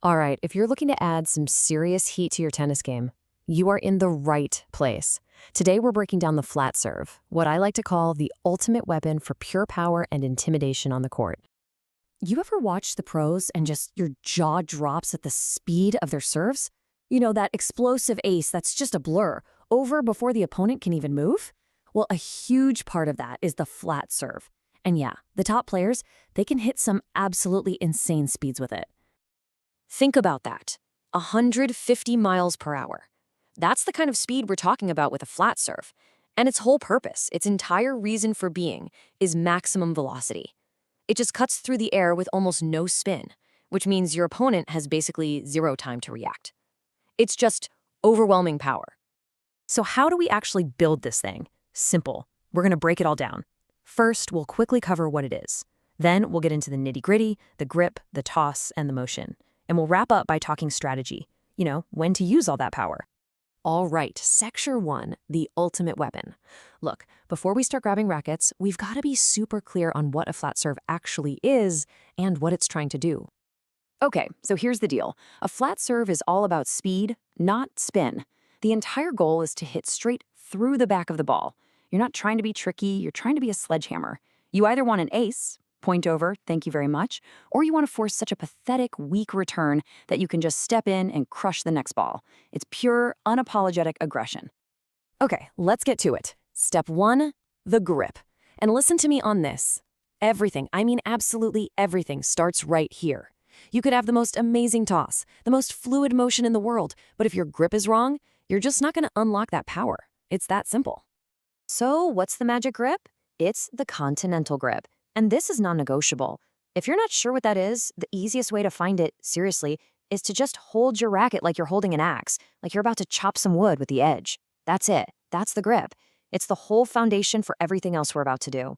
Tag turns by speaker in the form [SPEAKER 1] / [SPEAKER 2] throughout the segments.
[SPEAKER 1] All right, if you're looking to add some serious heat to your tennis game, you are in the right place. Today, we're breaking down the flat serve, what I like to call the ultimate weapon for pure power and intimidation on the court. You ever watch the pros and just your jaw drops at the speed of their serves? You know, that explosive ace that's just a blur, over before the opponent can even move? Well, a huge part of that is the flat serve. And yeah, the top players, they can hit some absolutely insane speeds with it. Think about that. 150 miles per hour. That's the kind of speed we're talking about with a flat serve. And its whole purpose, its entire reason for being, is maximum velocity. It just cuts through the air with almost no spin, which means your opponent has basically zero time to react. It's just overwhelming power. So how do we actually build this thing? Simple. We're going to break it all down. First, we'll quickly cover what it is. Then we'll get into the nitty-gritty, the grip, the toss, and the motion. And we'll wrap up by talking strategy. You know, when to use all that power. All right, Section 1, the ultimate weapon. Look, before we start grabbing rackets, we've got to be super clear on what a flat serve actually is and what it's trying to do. Okay, so here's the deal. A flat serve is all about speed, not spin. The entire goal is to hit straight through the back of the ball. You're not trying to be tricky, you're trying to be a sledgehammer. You either want an ace, point over, thank you very much, or you want to force such a pathetic, weak return that you can just step in and crush the next ball. It's pure, unapologetic aggression. Okay, let's get to it. Step 1, the grip. And listen to me on this. Everything, I mean absolutely everything, starts right here. You could have the most amazing toss, the most fluid motion in the world, but if your grip is wrong, you're just not going to unlock that power. It's that simple. So what's the magic grip? It's the continental grip. And this is non-negotiable. If you're not sure what that is, the easiest way to find it, seriously, is to just hold your racket like you're holding an axe, like you're about to chop some wood with the edge. That's it. That's the grip. It's the whole foundation for everything else we're about to do.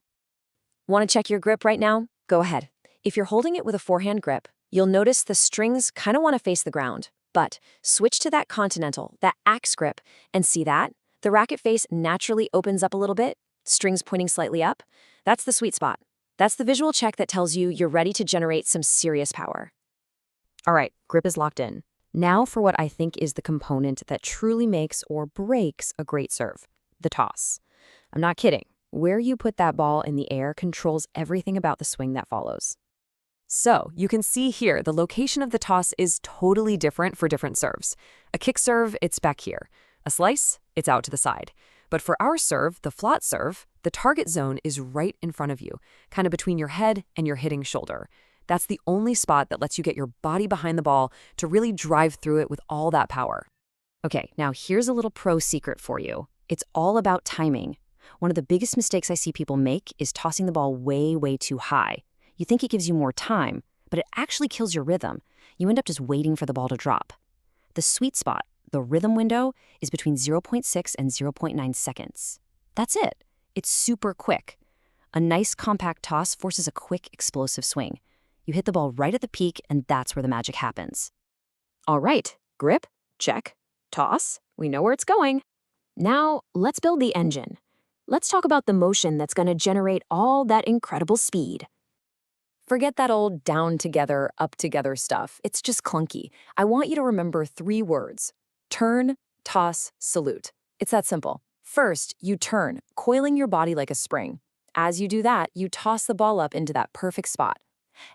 [SPEAKER 1] Want to check your grip right now? Go ahead. If you're holding it with a forehand grip, you'll notice the strings kind of want to face the ground. But switch to that continental, that axe grip, and see that? The racket face naturally opens up a little bit, strings pointing slightly up. That's the sweet spot. That's the visual check that tells you you're ready to generate some serious power. All right, grip is locked in. Now for what I think is the component that truly makes or breaks a great serve, the toss. I'm not kidding. Where you put that ball in the air controls everything about the swing that follows. So you can see here the location of the toss is totally different for different serves. A kick serve, it's back here. A slice, it's out to the side. But for our serve, the flat serve, the target zone is right in front of you, kind of between your head and your hitting shoulder. That's the only spot that lets you get your body behind the ball to really drive through it with all that power. Okay, now here's a little pro secret for you. It's all about timing. One of the biggest mistakes I see people make is tossing the ball way, way too high. You think it gives you more time, but it actually kills your rhythm. You end up just waiting for the ball to drop. The sweet spot, the rhythm window, is between 0.6 and 0.9 seconds. That's it. It's super quick. A nice compact toss forces a quick, explosive swing. You hit the ball right at the peak, and that's where the magic happens. All right, grip, check. Toss, we know where it's going. Now, let's build the engine. Let's talk about the motion that's going to generate all that incredible speed. Forget that old down together, up together stuff. It's just clunky. I want you to remember 3 words. Turn, toss, salute. It's that simple. First, you turn, coiling your body like a spring. As you do that, you toss the ball up into that perfect spot.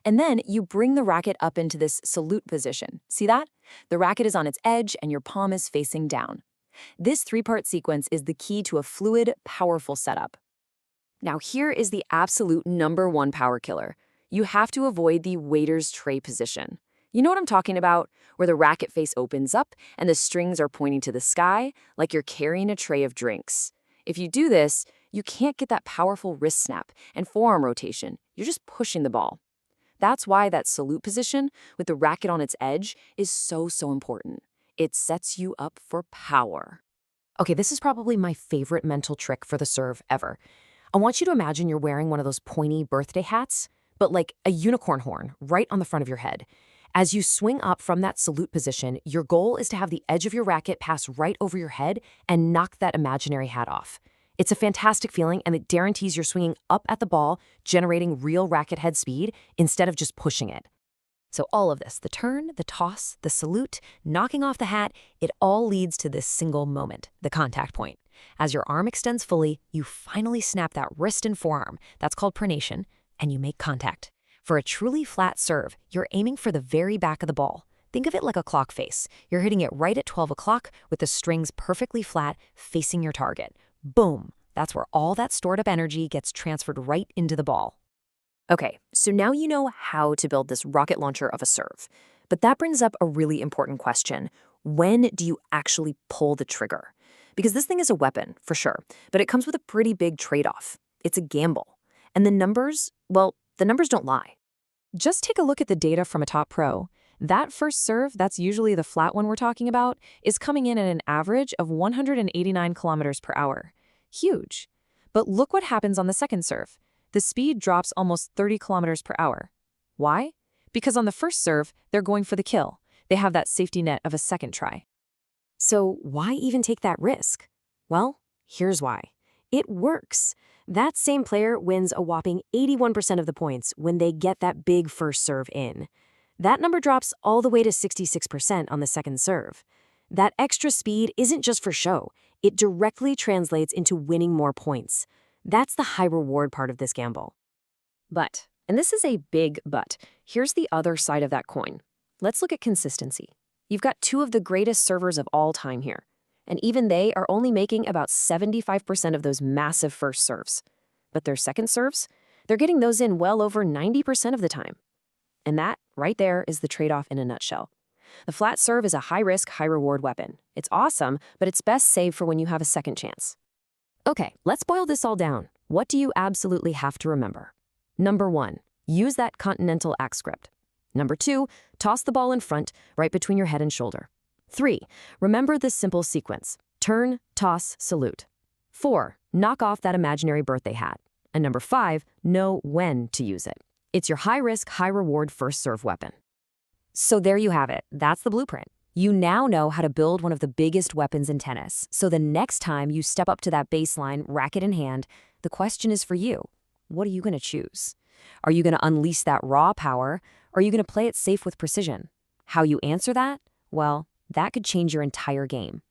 [SPEAKER 1] And then you bring the racket up into this salute position. See that? The racket is on its edge and your palm is facing down. This 3-part sequence is the key to a fluid, powerful setup. Now here is the absolute #1 power killer. You have to avoid the waiter's tray position. You know what I'm talking about? Where the racket face opens up and the strings are pointing to the sky like you're carrying a tray of drinks. If you do this, you can't get that powerful wrist snap and forearm rotation. You're just pushing the ball. That's why that salute position with the racket on its edge is so important. It sets you up for power. Okay, this is probably my favorite mental trick for the serve ever. I want you to imagine you're wearing one of those pointy birthday hats, but like a unicorn horn right on the front of your head. As you swing up from that salute position, your goal is to have the edge of your racket pass right over your head and knock that imaginary hat off. It's a fantastic feeling, and it guarantees you're swinging up at the ball, generating real racket head speed instead of just pushing it. So all of this, the turn, the toss, the salute, knocking off the hat, it all leads to this single moment, the contact point. As your arm extends fully, you finally snap that wrist and forearm, that's called pronation, and you make contact. For a truly flat serve, you're aiming for the very back of the ball. Think of it like a clock face. You're hitting it right at 12 o'clock with the strings perfectly flat, facing your target. Boom! That's where all that stored up energy gets transferred right into the ball. Okay, so now you know how to build this rocket launcher of a serve. But that brings up a really important question. When do you actually pull the trigger? Because this thing is a weapon, for sure, but it comes with a pretty big trade-off. It's a gamble. And the numbers, well, the numbers don't lie. Just take a look at the data from a top pro. That first serve, that's usually the flat one we're talking about, is coming in at an average of 189 kilometers per hour. Huge. But look what happens on the second serve. The speed drops almost 30 kilometers per hour. Why? Because on the first serve, they're going for the kill. They have that safety net of a second try. So why even take that risk? Well, here's why. It works. That same player wins a whopping 81% of the points when they get that big first serve in. That number drops all the way to 66% on the second serve. That extra speed isn't just for show. It directly translates into winning more points. That's the high reward part of this gamble. But, and this is a big but, here's the other side of that coin. Let's look at consistency. You've got two of the greatest servers of all time here. And even they are only making about 75% of those massive first serves. But their second serves, they're getting those in well over 90% of the time. And that, right there, is the trade-off in a nutshell. The flat serve is a high-risk, high-reward weapon. It's awesome, but it's best saved for when you have a second chance. Okay, let's boil this all down. What do you absolutely have to remember? Number 1, use that continental axe script. Number 2, toss the ball in front, right between your head and shoulder. 3, remember this simple sequence. Turn, toss, salute. 4, knock off that imaginary birthday hat. And number 5, know when to use it. It's your high-risk, high-reward first serve weapon. So there you have it. That's the blueprint. You now know how to build one of the biggest weapons in tennis. So the next time you step up to that baseline, racket in hand, the question is for you. What are you going to choose? Are you going to unleash that raw power, or are you going to play it safe with precision? How you answer that? Well, that could change your entire game.